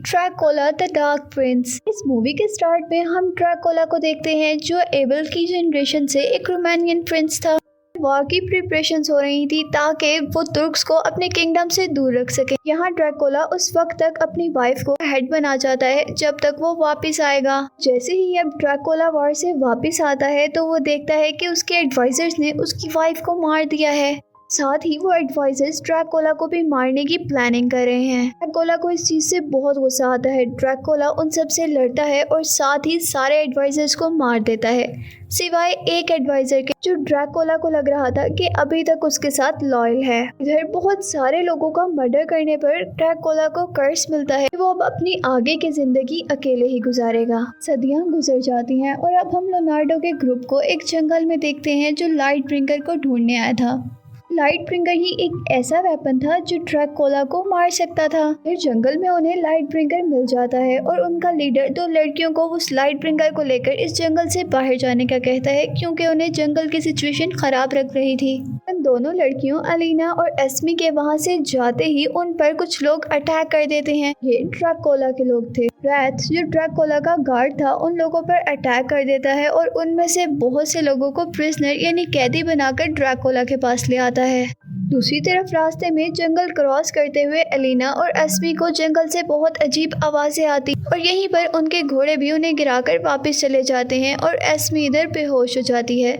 Dracula the dark Prince. इस movie के start में हम ड्रैकुला को देखते हैं जो एबल की जनरेशन से एक रोमानियन प्रिंस था। वॉर की प्रिपरेशंस हो रही थी ताकि वो तुर्क्स को अपने किंगडम से दूर रख सके। यहाँ ड्रैकुला उस वक्त तक अपनी वाइफ को हेड बना जाता है जब तक वो वापस आएगा। जैसे ही अब ड्रैकुला वॉर से वापस आता है तो वो देखता है कि उसके एडवाइजर्स ने उसकी वाइफ को मार दिया है। साथ ही वो एडवाइजर्स ड्रैकुला को भी मारने की प्लानिंग कर रहे हैं। ड्रैकुला को इस चीज से बहुत गुस्सा आता है। ड्रैकुला उन सब से लड़ता है और साथ ही सारे एडवाइजर्स को मार देता है सिवाय एक एडवाइजर के जो ड्रैकुला को लग रहा था कि अभी तक उसके साथ लॉयल है। इधर बहुत सारे लोगों का मर्डर करने पर ड्रैकुला को कर्स मिलता है कि वो अब अपनी आगे की जिंदगी अकेले ही गुजारेगा। सदियां गुजर जाती हैं और अब हम लियोनार्डो के ग्रुप को एक जंगल में देखते हैं जो लाइट ब्रिंगर को ढूंढने आया था। लाइट ब्रिंगर ही एक ऐसा वेपन था जो ड्रैकुला को मार सकता था। फिर जंगल में उन्हें लाइट ब्रिंगर मिल जाता है और उनका लीडर दो लड़कियों को उस लाइट ब्रिंगर को लेकर इस जंगल से बाहर जाने का कहता है क्योंकि उन्हें जंगल की सिचुएशन खराब लग रही थी। उन दोनों लड़कियों अलीना और एस्मी के वहां से जाते ही उन पर कुछ लोग अटैक कर देते हैं। ये ड्रैकुला के लोग थे। रैथ जो ड्रैकुला का गार्ड था उन लोगों पर अटैक कर देता है और उनमें से बहुत से लोगों को प्रिजनर यानी कैदी बनाकर ड्रैकुला के पास ले आता है। दूसरी तरफ रास्ते में जंगल क्रॉस करते हुए अलीना और एस्मी को जंगल से बहुत अजीब आवाजें आती और यहीं पर उनके घोड़े भी उन्हें गिराकर वापस चले जाते हैं और एस्मी इधर बेहोश हो जाती है।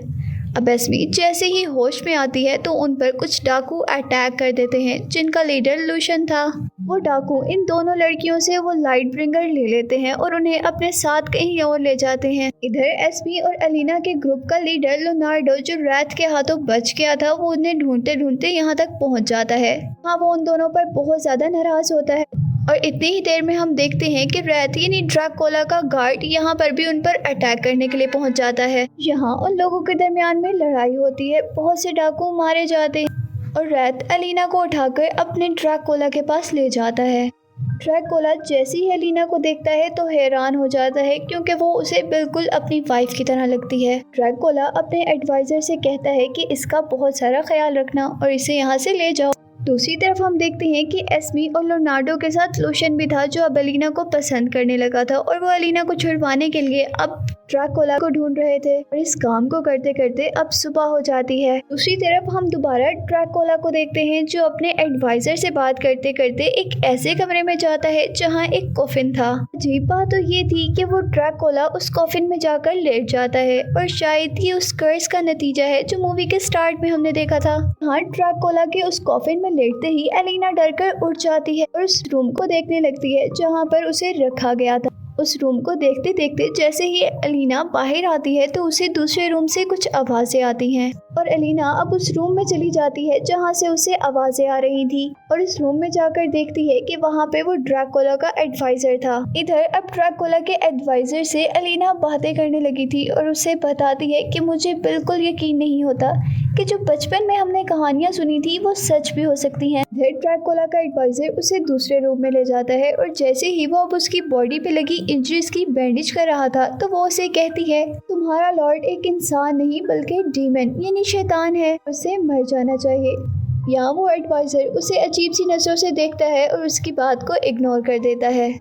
अब एस्मी जैसे ही होश में आती है तो उन पर कुछ डाकू अटैक कर देते हैं जिनका लीडर लूशन था। वो डाकू इन दोनों लड़कियों से वो लाइट ब्रिंगर ले लेते हैं और उन्हें अपने साथ कहीं और ले जाते हैं। इधर एस्मी और अलीना के ग्रुप का लीडर लियोनार्डो जो रैथ के हाथों बच गया था वो उन्हें ढूंढते ढूंढते यहाँ तक पहुँच जाता है। हाँ, वो उन दोनों पर बहुत ज्यादा नाराज होता है और इतनी ही देर में हम देखते हैं कि रैथ यानी ड्रैकुला का गार्ड यहाँ पर भी उन पर अटैक करने के लिए पहुँच जाता है। यहाँ उन लोगों के दरमियान में लड़ाई होती है, बहुत से डाकू मारे जाते हैं और रैथ अलीना को उठाकर अपने ड्रैकुला के पास ले जाता है। ड्रैकुला जैसे ही अलीना को देखता है तो हैरान हो जाता है क्योंकि वो उसे बिल्कुल अपनी वाइफ की तरह लगती है। ड्रैकुला अपने एडवाइजर से कहता है कि इसका बहुत सारा ख्याल रखना और इसे यहाँ से ले जाओ। दूसरी तरफ हम देखते हैं कि एस्मी और लियोनार्डो के साथ लूशन भी था जो अब अलीना को पसंद करने लगा था और वो अलीना को छुड़वाने के लिए अब ड्रैकुला को ढूंढ रहे थे और इस काम को करते करते अब सुबह हो जाती है। दूसरी तरफ हम दोबारा ड्रैकुला को देखते हैं जो अपने एडवाइजर से बात करते करते एक ऐसे कमरे में जाता है जहाँ एक कॉफिन था। अजीब बात तो ये थी कि वो ड्रैकुला उस कॉफिन में जाकर लेट जाता है और शायद ये उस कर्स का नतीजा है जो मूवी के स्टार्ट में हमने देखा था। हाँ, ड्रैकुला के उस कॉफिन में लेटते ही अलीना डरकर उठ जाती है और उस रूम को देखने लगती है जहाँ पर उसे रखा गया था। उस रूम को देखते देखते जैसे ही अलीना बाहर आती है तो उसे दूसरे रूम से कुछ आवाजें आती हैं और अलीना अब उस रूम में चली जाती है जहां से उसे आवाजें आ रही थी और इस रूम में जाकर देखती है कि वहां पे वो ड्रैकुला का एडवाइजर था। इधर अब ड्रैकुला के एडवाइजर से अलीना बातें करने लगी थी और उसे बताती है कि मुझे बिल्कुल यकीन नहीं होता कि जो बचपन में हमने कहानियां सुनी थी वो सच भी हो सकती हैं। फिर ड्रैकुला का एडवाइजर उसे दूसरे रूम में ले जाता है और जैसे ही वो अब उसकी बॉडी पे लगी इंजरीज की बैंडेज कर रहा था तो वो उसे कहती है तुम्हारा लॉर्ड एक इंसान नहीं बल्कि डीमन यानी शैतान है, उसे मर जाना चाहिए। यहाँ वो एडवाइजर उसे अजीब सी नजरों से देखता है और उसकी बात को इग्नोर कर देता है।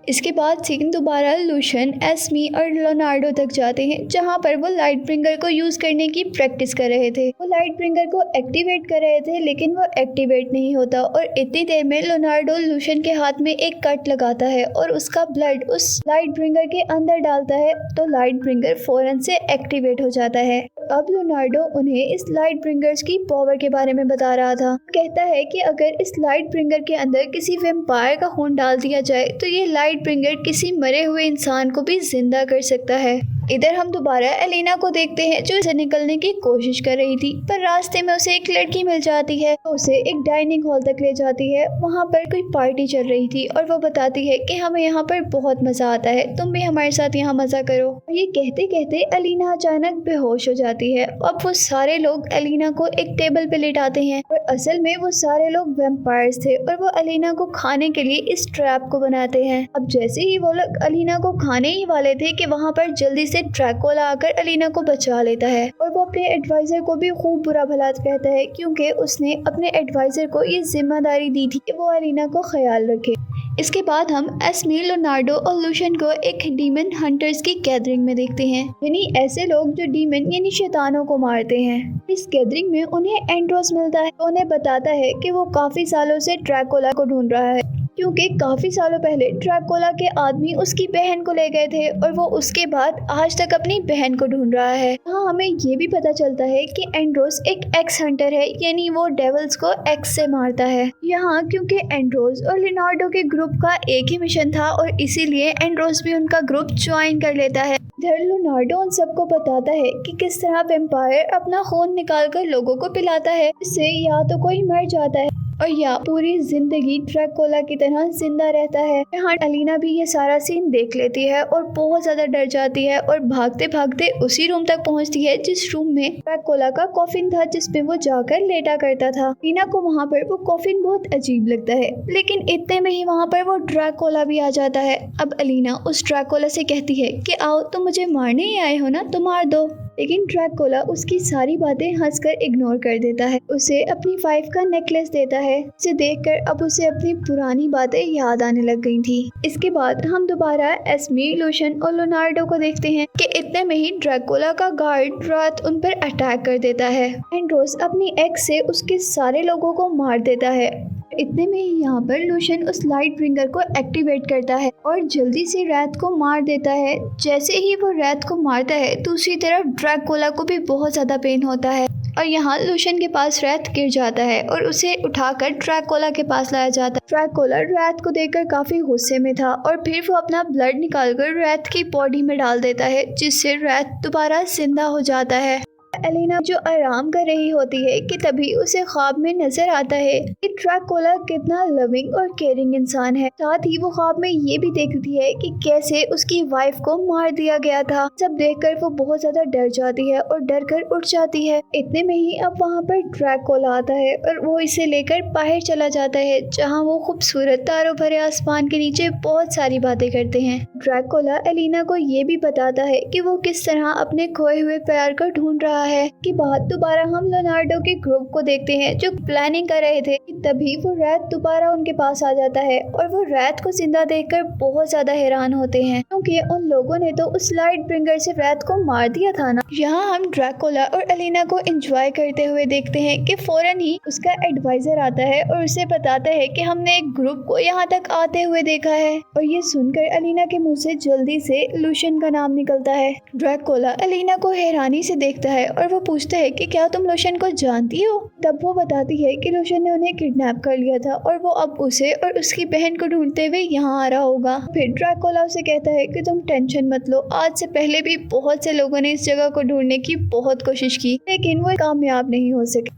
इसके बाद सीन दोबारा लूशन, एस्मी और लियोनार्डो तक जाते हैं जहां पर वो लाइट ब्रिंगर को यूज करने की प्रैक्टिस कर रहे थे। वो लाइट ब्रिंगर को एक्टिवेट कर रहे थे लेकिन वो एक्टिवेट नहीं होता और इतनी देर में लियोनार्डो लूशन के हाथ में एक कट लगाता है और उसका ब्लड उस लाइट ब्रिंगर के अंदर डालता है तो लाइट ब्रिंगर फौरन से एक्टिवेट हो जाता है। अब लियोनार्डो उन्हें इस लाइट ब्रिंगर्स की पावर के बारे में बता रहा था। कहता है कि अगर इस लाइट ब्रिंगर के अंदर किसी वैम्पायर का खून डाल दिया जाए तो ये लाइट ब्रिंगर किसी मरे हुए इंसान को भी जिंदा कर सकता है। इधर हम दोबारा एलिना को देखते हैं जो इसे निकलने की कोशिश कर रही थी पर रास्ते में उसे एक लड़की मिल जाती है तो उसे एक डाइनिंग हॉल तक ले जाती है। वहाँ पर कोई पार्टी चल रही थी और वो बताती है कि हमें यहाँ पर बहुत मजा आता है, तुम भी हमारे साथ यहाँ मजा करो। ये कहते कहते एलिना अचानक बेहोश हो जाती है। अब वो सारे लोग एलिना को एक टेबल पे लेटाते हैं और असल में वो सारे लोग वैम्पायर्स थे और वो एलिना को खाने के लिए इस ट्रैप को बनाते हैं। अब जैसे ही वो लोग एलिना को खाने ही वाले थे कि वहाँ पर जल्दी से से ड्रैकुला आकर एलिना को बचा लेता है और वो अपने एडवाइजर को भी खूब बुरा भला कहता है क्योंकि उसने अपने एडवाइजर को ये जिम्मेदारी दी थी कि वो एलिना को ख्याल रखे। इसके बाद हम एस्मी, लियोनार्डो और लूशियन को एक डीमन हंटर्स की गैदरिंग में देखते हैं, यानी ऐसे लोग जो डीमन यानी शैतानों को मारते हैं। इस गैदरिंग में उन्हें एंड्रोस मिलता है, उन्हें बताता है कि वो काफी सालों से ड्रैकुला को ढूंढ रहा है क्योंकि काफी सालों पहले ड्रैकुला के आदमी उसकी बहन को ले गए थे और वो उसके बाद आज तक अपनी बहन को ढूंढ रहा है। हाँ, हमें ये भी पता चलता है कि एंड्रोस एक एक्स हंटर है, यानी वो डेविल्स को एक्स से मारता है। यहाँ क्योंकि एंड्रोस और लियोनार्डो के ग्रुप का एक ही मिशन था और इसीलिए एंड्रोस भी उनका ग्रुप ज्वाइन कर लेता है। इधर लियोनार्डो उन सबको बताता है कि किस तरह वेम्पायर अपना खून निकालकर लोगों को पिलाता है, इससे या तो कोई मर जाता है और या पूरी जिंदगी ड्रैकुला की तरह जिंदा रहता है। यहाँ एलिना भी ये सारा सीन देख लेती है और बहुत ज्यादा डर जाती है और भागते भागते उसी रूम तक पहुँचती है जिस रूम में ड्रैकुला का कॉफिन था, जिसमें वो जाकर लेटा करता था। एलिना को वहाँ पर वो कॉफिन बहुत अजीब लगता है, लेकिन इतने में ही वहाँ पर वो ड्रैकुला भी आ जाता है। अब एलिना उस ड्रैकुला से कहती है कि आओ, तुम मुझे मारने ही आए हो ना, तो मार दो। लेकिन ड्रैकुला उसकी सारी बातें हंसकर इग्नोर कर देता है। उसे अपनी 5 का नेकलेस देता है, जिसे देखकर अब उसे अपनी पुरानी बातें याद आने लग गई थी। इसके बाद हम दोबारा एस्मी, लूशियन और लियोनार्डो को देखते हैं कि इतने में ही ड्रैकुला का गार्ड रात उन पर अटैक कर देता है। एंड्रोस अपनी एक्स से उसके सारे लोगों को मार देता है। इतने में ही यहाँ पर लूशियन उस लाइट ब्रिंगर को एक्टिवेट करता है और जल्दी से रैथ को मार देता है। जैसे ही वो रैथ को मारता है, दूसरी तरफ ड्रैकुला को भी बहुत ज्यादा पेन होता है और यहाँ लूशियन के पास रैथ गिर जाता है और उसे उठाकर ड्रैकुला के पास लाया जाता है। ड्रैकुला रैथ को देखकर काफी गुस्से में था और फिर वो अपना ब्लड निकालकर रैथ की बॉडी में डाल देता है, जिससे रैथ दोबारा जिंदा हो जाता है। एलिना जो आराम कर रही होती है कि तभी उसे ख्वाब में नजर आता है कि ड्रैकुला कितना लविंग और केयरिंग इंसान है। साथ ही वो ख्वाब में ये भी देखती है कि कैसे उसकी वाइफ को मार दिया गया था। सब देखकर वो बहुत ज्यादा डर जाती है और डर कर उठ जाती है। इतने में ही अब वहाँ पर ड्रैकुला आता है और वो इसे लेकर बाहर चला जाता है, जहाँ वो खूबसूरत तारों भरे आसमान के नीचे बहुत सारी बातें करते हैं। ड्रैकुला एलिना को ये भी बताता है कि वो किस तरह अपने खोए हुए प्यार को ढूंढ रहा है। कि बाद दोबारा हम लियोनार्डो के ग्रुप को देखते हैं जो प्लानिंग कर रहे थे। तभी वो रैथ दोबारा उनके पास आ जाता है और वो रैथ को जिंदा देखकर बहुत ज्यादा हैरान होते हैं, क्योंकि उन लोगों ने तो उस लाइट ब्रिंगर से रैथ को मार दिया था ना। यहाँ हम ड्रैकुला और एलिना को एंजॉय करते हुए देखते हैं कि फौरन ही उसका एडवाइजर आता है और उसे बताता है कि हमने एक ग्रुप को यहाँ तक आते हुए देखा है। और ये सुनकर एलिना के मुंह से जल्दी से लूशियन का नाम निकलता है। ड्रैकुला एलिना को हैरानी से देखता है और वो पूछता है कि क्या तुम लूशियन को जानती हो। तब वो बताती है कि लूशियन ने उन्हें किडनैप कर लिया था और वो अब उसे और उसकी बहन को ढूंढते हुए यहाँ आ रहा होगा। फिर ड्रैकुला उसे कहता है कि तुम टेंशन मत लो, आज से पहले भी बहुत से लोगों ने इस जगह को ढूंढने की बहुत कोशिश की, लेकिन वो कामयाब नहीं हो सके।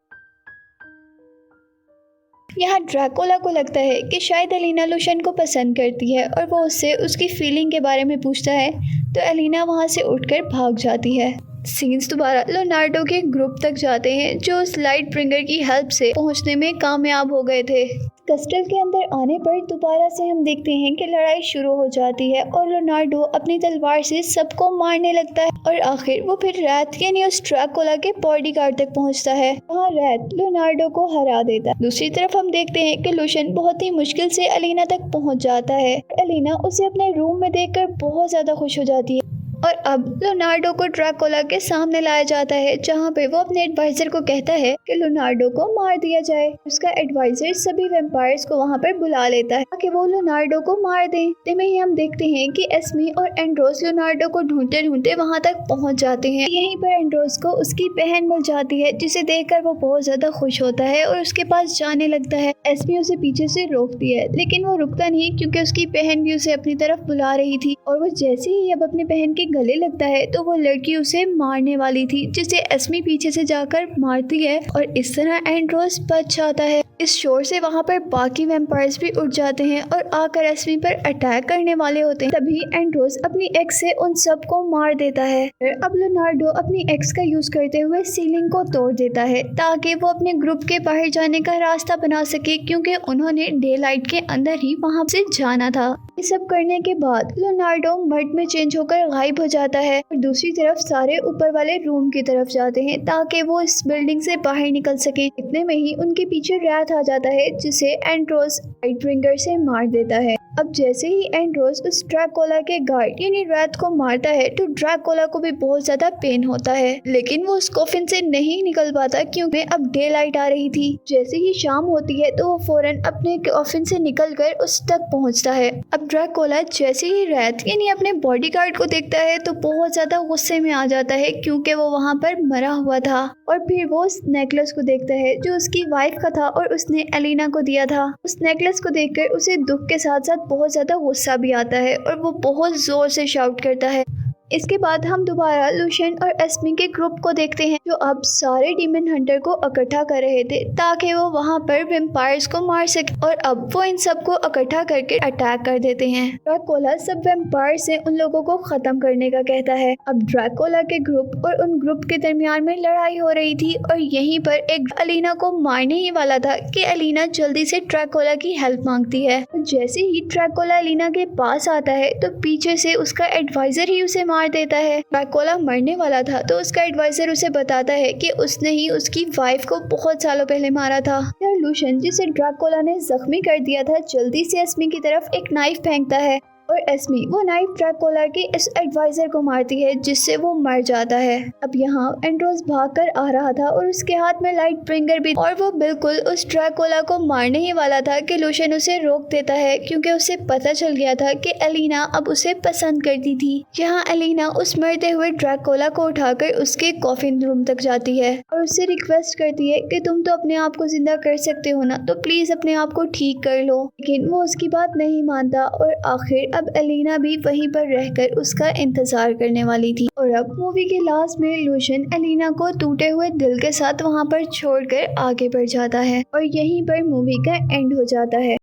यहाँ ड्रैकुला को लगता है कि शायद एलिना लूशियन को पसंद करती है और वो उससे उसकी फीलिंग के बारे में पूछता है, तो एलिना वहाँ से उठकर भाग जाती है। सीन्स दोबारा लियोनार्डो के ग्रुप तक जाते हैं जो उस लाइट ब्रिंगर की हेल्प से पहुंचने में कामयाब हो गए थे। कैस्टल के अंदर आने पर दोबारा से हम देखते हैं कि लड़ाई शुरू हो जाती है और लियोनार्डो अपनी तलवार से सबको मारने लगता है और आखिर वो फिर रैथ यानी उस ड्रैकुला के बॉडीगार्ड तक पहुंचता है। वहाँ रैथ लियोनार्डो को हरा देता है। दूसरी तरफ हम देखते हैं कि लूशियन बहुत ही मुश्किल से एलिना तक पहुंच जाता है। एलिना उसे अपने रूम में देखकर बहुत ज्यादा खुश हो जाती है और अब लियोनार्डो को ड्रैकुला के सामने लाया जाता है, जहाँ पे वो अपने एडवाइजर को कहता है कि लियोनार्डो को मार दिया जाए। उसका एडवाइजर सभी वैम्पायर्स को वहाँ पर बुला लेता है ताकि वो लियोनार्डो को मार दें। तभी ही हम देखते हैं कि एस्मी और एंड्रोस लियोनार्डो को ढूंढते ढूंढते वहाँ तक पहुँच जाते हैं। यहीं पर एंड्रोस को उसकी बहन मिल जाती है, जिसे देखकर वो बहुत ज्यादा खुश होता है और उसके पास जाने लगता है। एस्मी उसे पीछे से रोकती है, लेकिन वो रुकता नहीं क्योंकि उसकी बहन भी उसे अपनी तरफ बुला रही थी और वो जैसे ही अब अपनी बहन के गले लगता है तो वो लड़की उसे मारने वाली थी, जिसे एस्मी पीछे से जाकर मारती है और इस तरह एंड्रोस बच जाता है। इस शोर से वहाँ पर बाकी वैम्पायर्स भी उठ जाते हैं और आकर एस्मी पर अटैक करने वाले होते हैं। तभी एंड्रोस अपनी एक्स से उन सबको मार देता है। अब लियोनार्डो अपनी एक्स का यूज करते हुए सीलिंग को तोड़ देता है ताकि वो अपने ग्रुप के बाहर जाने का रास्ता बना सके, क्योंकि उन्होंने डे लाइट के अंदर ही वहाँ से जाना था। ये सब करने के बाद लियोनार्डो मर्ड में चेंज होकर गायब हो जाता है और दूसरी तरफ सारे ऊपर वाले रूम की तरफ जाते हैं ताकि वो इस बिल्डिंग से बाहर निकल सके। इतने में ही उनके पीछे रैथ आ जाता है जिसे एंड्रोस लाइटब्रिंगर से मार देता है। अब जैसे ही एंड्रोस उस ड्रैकुला के गार्ड यानी रैथ को मारता है तो ड्रैकुला को भी बहुत ज्यादा पेन होता है, लेकिन वो उस कॉफिन से नहीं निकल पाता क्योंकि अब डे लाइट आ रही थी। जैसे ही शाम होती है तो वो फौरन अपने कॉफिन से निकलकर उस तक पहुंचता है। अब ड्रैकुला जैसे ही रैथ यानी अपने बॉडीगार्ड को देखता है तो बहुत ज्यादा गुस्से में आ जाता है क्योंकि वो वहाँ पर मरा हुआ था। और फिर वो उस नेकलेस को देखता है जो उसकी वाइफ का था और उसने एलिना को दिया था। उस नेकलेस को देखकर उसे दुख के साथ साथ बहुत ज्यादा गुस्सा भी आता है और वो बहुत जोर से शाउट करता है। इसके बाद हम दोबारा लूशियन और एस्मी के ग्रुप को देखते हैं जो अब सारे डीमन हंटर को इकट्ठा कर रहे थे ताकि वो वहां पर वैम्पायर्स को मार सके और अब वो इन सबको इकट्ठा करके अटैक कर देते हैं। ड्रैकुला सब वैम्पायर से उन लोगों को खत्म करने का कहता है। अब ड्रैकुला के ग्रुप और उन ग्रुप के दरमियान में लड़ाई हो रही थी और यहीं पर एक एलिना को मारने ही वाला था कि एलिना जल्दी से ड्रैकुला की हेल्प मांगती है। जैसे ही ड्रैकुला एलिना के पास आता है तो पीछे से उसका एडवाइजर ही उसे मार देता है। ड्रैकुला मरने वाला था तो उसका एडवाइजर उसे बताता है कि उसने ही उसकी वाइफ को बहुत सालों पहले मारा था। लूशियन जिसे ड्रैकुला ने जख्मी कर दिया था जल्दी से एस्मी की तरफ एक नाइफ फेंकता है और एस्मी वो नाइफ ड्रैकुला के इस एडवाइजर को मारती है जिससे वो मर जाता है। अब यहाँ एंड्रोस भागकर आ रहा था और उसके हाथ में लाइट ब्रिंगर भी और वो बिल्कुल उस ड्रैकुला को मारने ही वाला था कि लूशियन उसे रोक देता है क्योंकि उसे पता चल गया था कि एलिना अब उसे पसंद करती थी। यहाँ एलिना उस मरते हुए ड्रैकुला को उठाकर उसके कॉफिन रूम तक जाती है और उससे रिक्वेस्ट करती है कि तुम तो अपने आप को जिंदा कर सकते हो ना, तो प्लीज अपने आप को ठीक कर लो। लेकिन वो उसकी बात नहीं मानता और आखिर अब एलिना भी वहीं पर रहकर उसका इंतजार करने वाली थी। और अब मूवी के लास्ट में लूशियन एलिना को टूटे हुए दिल के साथ वहां पर छोड़कर आगे बढ़ जाता है और यहीं पर मूवी का एंड हो जाता है।